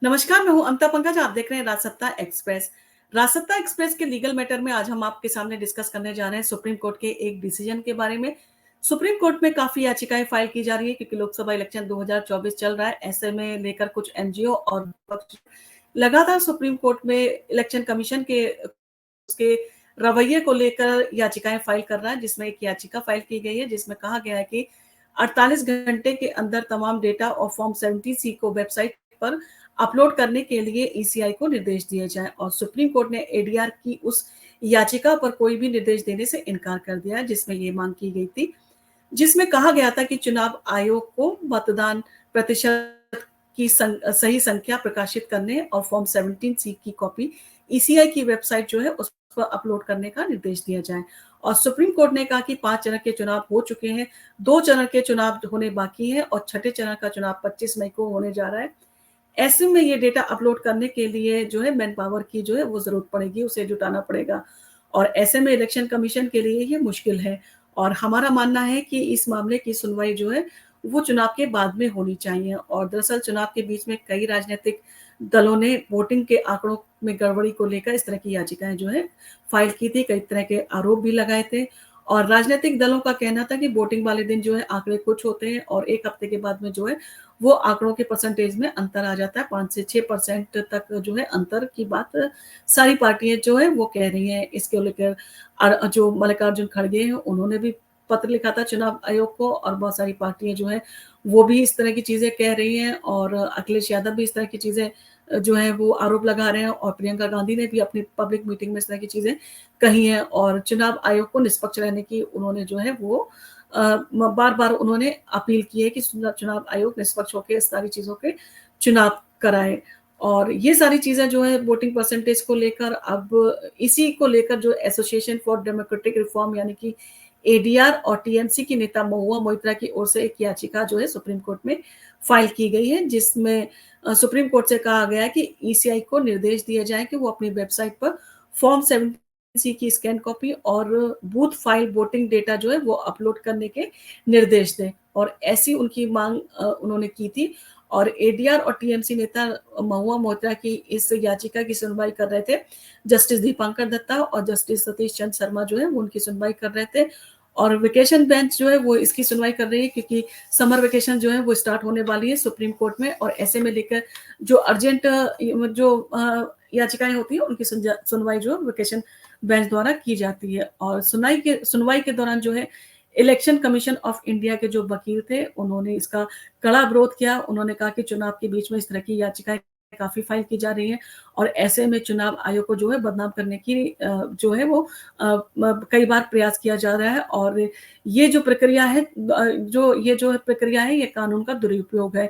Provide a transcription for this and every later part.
नमस्कार, मैं हूँ अमिता पंकज, आप देख रहे हैं राजसत्ता एक्सप्रेस। राजसत्ता एक्सप्रेस के लीगल मैटर में आज हम आपके सामने डिस्कस करने जा रहे हैं सुप्रीम कोर्ट के एक डिसीजन के बारे में। सुप्रीम कोर्ट में काफ़ी याचिकाएँ फाइल की जा रही है क्योंकि लोकसभा इलेक्शन 2024 चल रहा है। ऐसे में लेकर कुछ एनजीओ और विपक्ष लगातार सुप्रीम कोर्ट में इलेक्शन कमीशन के उसके रवैये को लेकर याचिकाएँ फाइल कर रहा है, जिसमें एक याचिका फाइल की गई है, जिसमें कहा गया है कि 48 घंटे के अंदर तमाम डेटा और फॉर्म 70C को वेबसाइट पर अपलोड करने के लिए ईसीआई को निर्देश दिए जाएँ और सुप्रीम कोर्ट ने एडीआर की उस याचिका पर कोई भी निर्देश देने से इनकार कर दिया है, जिसमें ये मांग की गई थी, जिसमें कहा गया था कि चुनाव आयोग को मतदान प्रतिशत की सही संख्या प्रकाशित करने और फॉर्म 17C की कॉपी ईसीआई की वेबसाइट जो है उस पर अपलोड करने का निर्देश दिया जाए। और सुप्रीम कोर्ट ने कहा कि 5 चरण के चुनाव हो चुके हैं, 2 चरण के चुनाव होने बाकी हैं और छठे चरण का चुनाव 25 मई को होने जा रहा है। ऐसे में ये डेटा अपलोड करने के लिए जो है मैन पावर की जो है वो ज़रूरत पड़ेगी, उसे जुटाना पड़ेगा और ऐसे में इलेक्शन कमीशन के लिए ये मुश्किल है और हमारा मानना है कि इस मामले की सुनवाई जो है वो चुनाव के बाद में होनी चाहिए और दरअसल चुनाव के बीच में कई राजनीतिक दलों ने वोटिंग के आंकड़ों में गड़बड़ी को लेकर इस तरह की याचिकाएँ जो है फाइल की थी, कई तरह के आरोप भी लगाए थे और राजनीतिक दलों का कहना था कि वोटिंग वाले दिन जो है आंकड़े कुछ होते हैं और 1 हफ्ते के बाद में जो है वो आंकड़ों के परसेंटेज में अंतर आ जाता है, 5 से 6% तक जो है अंतर की बात सारी पार्टियाँ जो है वो कह रही हैं। इसको लेकर जो मल्लिकार्जुन खड़गे हैं उन्होंने भी पत्र लिखा था चुनाव आयोग को और बहुत सारी पार्टियाँ जो हैं वो भी इस तरह की चीज़ें कह रही हैं और अखिलेश यादव भी इस तरह की चीज़ें जो है वो आरोप लगा रहे हैं और प्रियंका गांधी ने भी अपनी पब्लिक मीटिंग में इस तरह की चीज़ें कही हैं और चुनाव आयोग को निष्पक्ष रहने की उन्होंने जो है वो बार-बार उन्होंने अपील की है कि चुनाव आयोग निष्पक्ष होके इस सारी चीज़ों के चुनाव कराए और ये सारी चीज़ें जो है वोटिंग परसेंटेज को लेकर अब इसी को लेकर जो एसोसिएशन फॉर डेमोक्रेटिक रिफॉर्म यानी कि एडीआर और टीएमसी की नेता महुआ मोइत्रा की ओर से एक याचिका जो है सुप्रीम कोर्ट में फाइल की गई है, जिसमें सुप्रीम कोर्ट से कहा गया है कि ईसीआई को निर्देश दिए जाएँ कि वो अपनी वेबसाइट पर फॉर्म 7 की स्कैन कॉपी और बूथ फाइल वोटिंग डेटा जो है वो अपलोड करने के निर्देश दें और ऐसी उनकी मांग उन्होंने की थी और एडीआर और टीएमसी नेता महुआ मोइत्रा की इस याचिका की सुनवाई कर रहे थे। जस्टिस दीपांकर दत्ता और जस्टिस सतीश चंद्र शर्मा जो है वो उनकी सुनवाई कर रहे थे और वेकेशन बेंच जो है वो इसकी सुनवाई कर रही है क्योंकि समर वेकेशन जो है वो स्टार्ट होने वाली है सुप्रीम कोर्ट में और ऐसे में लेकर जो अर्जेंट जो याचिकाएं होती है उनकी सुनवाई जो वेकेशन बेंच द्वारा की जाती है और सुनवाई के दौरान जो है इलेक्शन कमीशन ऑफ इंडिया के जो वकील थे उन्होंने इसका कड़ा विरोध किया। उन्होंने कहा कि चुनाव के बीच में इस तरह की याचिकाएं काफ़ी फाइल की जा रही हैं और ऐसे में चुनाव आयोग को जो है बदनाम करने की जो है वो कई बार प्रयास किया जा रहा है और ये जो प्रक्रिया है जो प्रक्रिया है ये कानून का दुरुपयोग है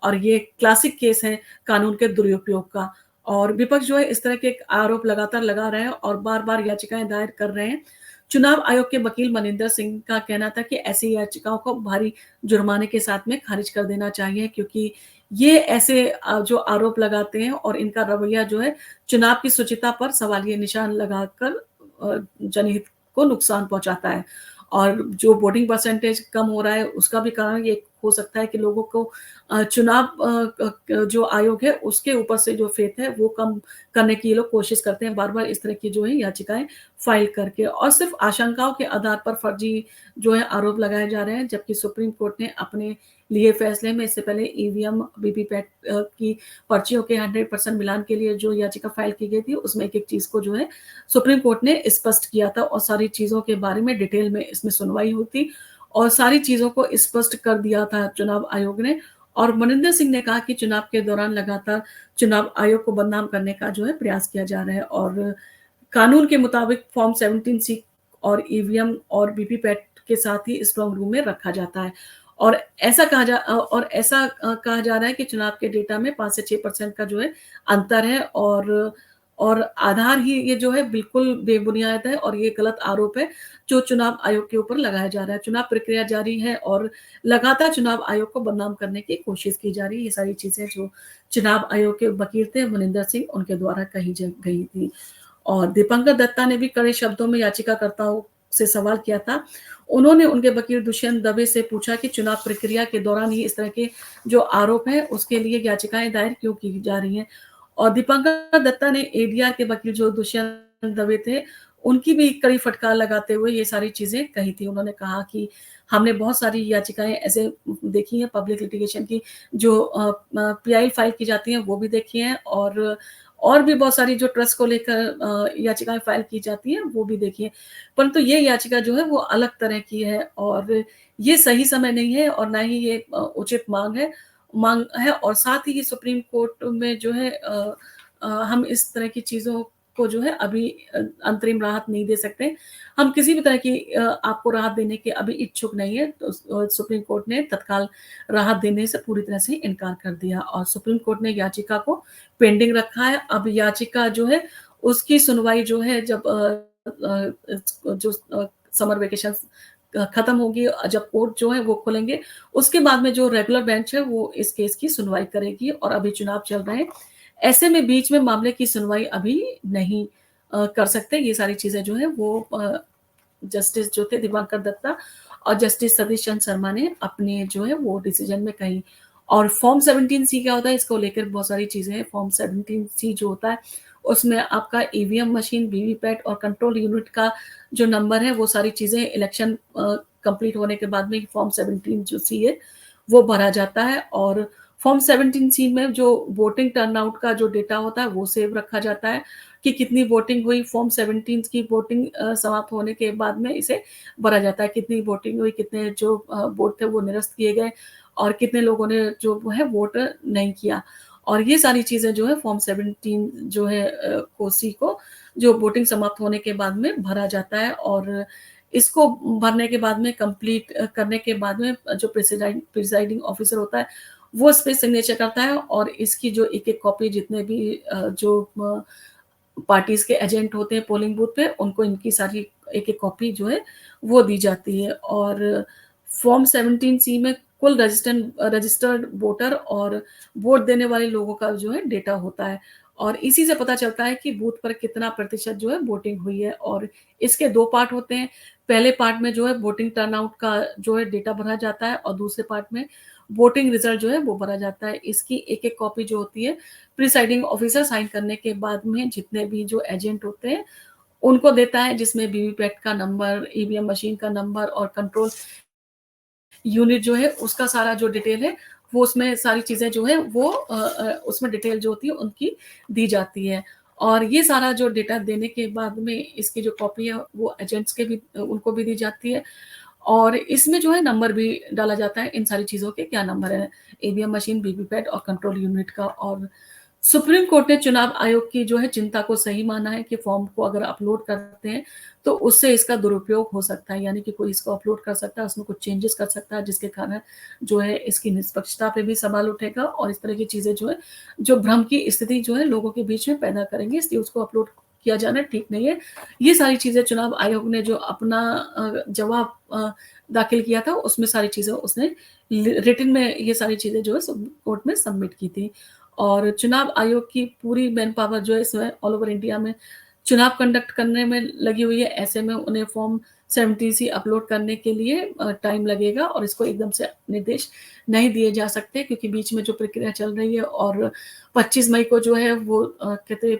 और ये क्लासिक केस है कानून के दुरुपयोग का और विपक्ष जो है इस तरह के आरोप लगातार लगा रहे हैं और बार-बार याचिकाएं दायर कर रहे हैं। चुनाव आयोग के वकील मनिंदर सिंह का कहना था कि ऐसी याचिकाओं को भारी जुर्माने के साथ में खारिज कर देना चाहिए क्योंकि ये ऐसे जो आरोप लगाते हैं और इनका रवैया जो है चुनाव की शुचिता पर सवालिया निशान लगाकर जनहित को नुकसान पहुंचाता है और जो वोटिंग परसेंटेज कम हो रहा है उसका भी कारण ये हो सकता है कि लोगों को चुनाव जो आयोग है उसके ऊपर से जो फेथ है वो कम करने की ये लोग कोशिश करते हैं बार-बार इस तरह की जो है याचिकाएं फाइल करके और सिर्फ आशंकाओं के आधार पर फर्जी जो है आरोप लगाए जा रहे हैं जबकि सुप्रीम कोर्ट ने अपने लिए फैसले में इससे पहले ईवीएम वीवीपैट की पर्चियों के 100% मिलान के लिए जो याचिका फाइल की गई थी उसमें एक-एक चीज़ को जो है सुप्रीम कोर्ट ने स्पष्ट किया था और सारी चीज़ों के बारे में डिटेल में इसमें सुनवाई हुई थी और सारी चीज़ों को स्पष्ट कर दिया था चुनाव आयोग ने और मनिंदर सिंह ने कहा कि चुनाव के दौरान लगातार चुनाव आयोग को बदनाम करने का जो है प्रयास किया जा रहा है और कानून के मुताबिक फॉर्म 17C और ईवीएम और वीवीपैट के साथ ही स्ट्रांग रूम में रखा जाता है और ऐसा कहा जा रहा है कि चुनाव के डेटा में 5 से 6% का जो है अंतर है और आधार ही ये जो है बिल्कुल बेबुनियाद है और ये गलत आरोप है जो चुनाव आयोग के ऊपर लगाया जा रहा है। चुनाव प्रक्रिया जारी है और लगातार चुनाव आयोग को बदनाम करने की कोशिश की जा रही है। ये सारी चीज़ें जो चुनाव आयोग के वकील थे मनिंदर सिंह उनके द्वारा कही गई थी। और दीपांकर दत्ता ने भी कड़े शब्दों में याचिकाकर्ताओं से सवाल किया था। उन्होंने उनके वकील दुष्यंत दवे से पूछा कि चुनाव प्रक्रिया के दौरान ही इस तरह के जो आरोप हैं, उसके लिए याचिकाएँ दायर क्यों की जा रही हैं? और दीपांकर दत्ता ने एडीआर के वकील जो दुष्यंत दवे थे, उनकी भी कड़ी फटकार लगाते हुए ये सारी चीज़ें कही थी। उन्होंने कहा कि हमने बहुत सारी याचिकाएँ ऐसे देखी हैं पब्लिक लिटिगेशन की जो पीआई फाइल की जाती हैं, वो भी देखी हैं और भी बहुत सारी जो ट्रस्ट को लेकर याचिकाएँ फाइल की जाती हैं, वो भी देखी हैं। परंतु ये याचिका जो है वो अलग तरह की है और ये सही समय नहीं है और ना ही ये उचित माँग है और साथ ही सुप्रीम कोर्ट में जो है हम इस तरह की चीज़ों को जो है अभी अंतरिम राहत नहीं दे सकते। हम किसी भी तरह की आपको राहत देने के अभी इच्छुक नहीं है। तो सुप्रीम कोर्ट ने तत्काल राहत देने से पूरी तरह से इनकार कर दिया और सुप्रीम कोर्ट ने याचिका को पेंडिंग रखा है। अब याचिका जो है उसकी सुनवाई जो है जब जो समर वेकेशन खत्म होगी जब कोर्ट जो है वो खुलेंगे, उसके बाद में जो रेगुलर बेंच है वो इस केस की सुनवाई करेगी और अभी चुनाव चल रहे हैं। ऐसे में बीच में मामले की सुनवाई अभी नहीं कर सकते। ये सारी चीज़ें जो है वो जस्टिस जो थे दिवाकर दत्ता और जस्टिस सतीश चंद्र शर्मा ने अपने जो है वो डिसीजन में कही। और फॉर्म 17 सी क्या होता है इसको लेकर बहुत सारी चीज़ें हैं। फॉर्म 17 सी जो होता है उसमें आपका ईवीएम मशीन, वीवीपैट और कंट्रोल यूनिट का जो नंबर है वो सारी चीज़ें इलेक्शन कंप्लीट होने के बाद में फॉर्म 17 जो सी है वो भरा जाता है और फॉर्म 17 सी में जो वोटिंग टर्नआउट का जो डेटा होता है वो सेव रखा जाता है कि कितनी वोटिंग हुई। फॉर्म 17 की वोटिंग समाप्त होने के बाद में इसे भरा जाता है, कितनी वोटिंग हुई, कितने जो वोट थे वो निरस्त किए गए और कितने लोगों ने जो वो है वोट नहीं किया। और ये सारी चीज़ें जो है फॉर्म 17 जो है को सी को जो वोटिंग समाप्त होने के बाद में भरा जाता है और इसको भरने के बाद में कंप्लीट करने के बाद में जो प्रिसाइडिंग ऑफिसर होता है, वो इस पे सिग्नेचर करता है और इसकी जो एक-एक कॉपी जितने भी जो पार्टीज़ के एजेंट होते हैं पोलिंग बूथ पे, उनको इनकी सारी एक-एक कॉपी जो है, वो दी जाती है और फॉर्म 17 सी में कुल रजिस्टर्ड वोटर और वोट देने वाले लोगों का जो है डेटा होता है और इसी से पता चलता है कि बूथ पर कितना प्रतिशत जो है वोटिंग हुई है और इसके 2 पार्ट होते हैं। पहले पार्ट में जो है वोटिंग टर्नआउट का जो है डेटा भरा जाता है और दूसरे पार्ट में वोटिंग रिज़ल्ट जो है वो भरा जाता है। इसकी एक-एक कॉपी जो होती है प्रिसाइडिंग ऑफिसर साइन करने के बाद में जितने भी जो एजेंट होते हैं, उनको देता है जिसमें वीवीपैट का नंबर, ईवीएम मशीन का नंबर और कंट्रोल यूनिट जो है उसका सारा जो डिटेल है, वो उसमें सारी चीज़ें जो है वो उसमें डिटेल जो होती है उनकी दी जाती है। और ये सारा जो डेटा देने के बाद में इसकी जो कॉपी है वो एजेंट्स के भी उनको भी दी जाती है और इसमें जो है नंबर भी डाला जाता है इन सारी चीज़ों के क्या नंबर है, ईवीएम मशीन, वीवीपैट और कंट्रोल यूनिट का और सुप्रीम कोर्ट ने चुनाव आयोग की जो है चिंता को सही माना है कि फॉर्म को अगर अपलोड करते हैं, तो उससे इसका दुरुपयोग हो सकता है, यानी कि कोई इसको अपलोड कर सकता है, उसमें कुछ चेंजेस कर सकता है, जिसके कारण जो है इसकी निष्पक्षता पे भी सवाल उठेगा और इस तरह की चीज़ें जो है, जो भ्रम की स्थिति जो है लोगों के बीच में पैदा करेंगी, इसलिए उसको अपलोड किया जाना ठीक नहीं है। ये सारी चीज़ें चुनाव आयोग ने जो अपना जवाब दाखिल किया था, उसमें सारी चीज़ें उसने रिटन में ये सारी चीज़ें जो है कोर्ट में सबमिट की थी। और चुनाव आयोग की पूरी मैन पावर जो है इसमें ऑल ओवर इंडिया में चुनाव कंडक्ट करने में लगी हुई है। ऐसे में उन्हें फॉर्म 70 सी अपलोड करने के लिए टाइम लगेगा और इसको एकदम से निर्देश नहीं दिए जा सकते क्योंकि बीच में जो प्रक्रिया चल रही है और 25 मई को जो है वो कहते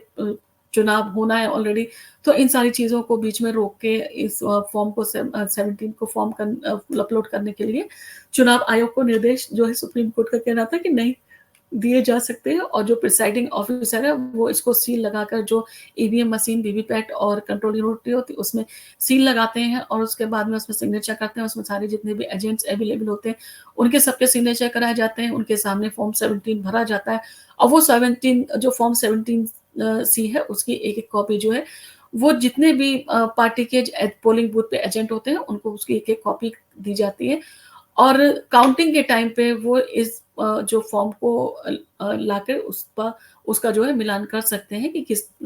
चुनाव होना है ऑलरेडी। तो इन सारी चीज़ों को बीच में रोक के इस फॉर्म को 17 को अपलोड करने के लिए चुनाव आयोग को निर्देश जो है सुप्रीम कोर्ट का कहना था कि नहीं दिए जा सकते हैं और जो प्रिसाइडिंग ऑफिसर है वो इसको सील लगाकर जो ईवीएम मशीन, वीवीपैट और कंट्रोल यूनिट होती है उसमें सील लगाते हैं और उसके बाद में उसमें सिग्नेचर करते हैं। उसमें सारे जितने भी एजेंट्स अवेलेबल होते हैं, उनके सबके सिग्नेचर कराए जाते हैं, उनके सामने फॉर्म 17 भरा जाता है और वो 17 जो फॉर्म 17 सी है उसकी एक-एक कॉपी जो है वो जितने भी पार्टी के पोलिंग बूथ पे एजेंट होते हैं उनको उसकी एक-एक कॉपी दी जाती है और काउंटिंग के टाइम पे वो इस जो फॉर्म को लाकर उसका जो है मिलान कर सकते हैं कि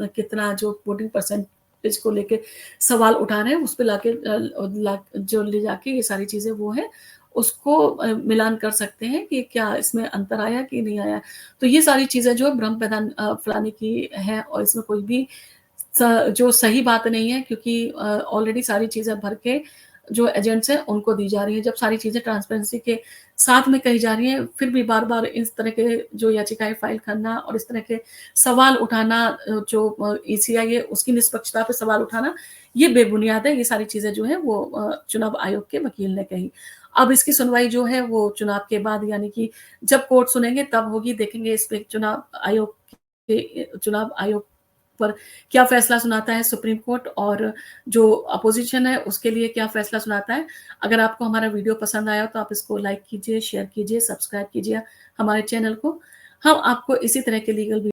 कितना जो वोटिंग परसेंटेज को लेके सवाल उठा रहे हैं, उस पे लाके जो ले जाके ये सारी चीज़ें वो है, उसको मिलान कर सकते हैं कि क्या इसमें अंतर आया कि नहीं आया। तो ये सारी चीज़ें जो है भ्रम फैलाने की है और इसमें कोई भी जो सही बात नहीं है, क्योंकि ऑलरेडी सारी चीज़ें भर के जो एजेंट्स हैं उनको दी जा रही है। जब सारी चीज़ें ट्रांसपेरेंसी के साथ में कही जा रही हैं, फिर भी बार-बार इस तरह के जो याचिकाएँ फाइल करना और इस तरह के सवाल उठाना, जो ईसीआई है उसकी निष्पक्षता पे सवाल उठाना, ये बेबुनियाद है। ये सारी चीज़ें जो हैं वो चुनाव आयोग के वकील ने कही। अब इसकी सुनवाई जो है वो चुनाव के बाद, यानी कि जब कोर्ट सुनेंगे तब होगी, देखेंगे इस पे चुनाव आयोग पर क्या फैसला सुनाता है सुप्रीम कोर्ट, और जो अपोज़िशन है उसके लिए क्या फैसला सुनाता है। अगर आपको हमारा वीडियो पसंद आया हो तो आप इसको लाइक कीजिए, शेयर कीजिए, सब्सक्राइब कीजिए हमारे चैनल को। हम आपको इसी तरह के लीगल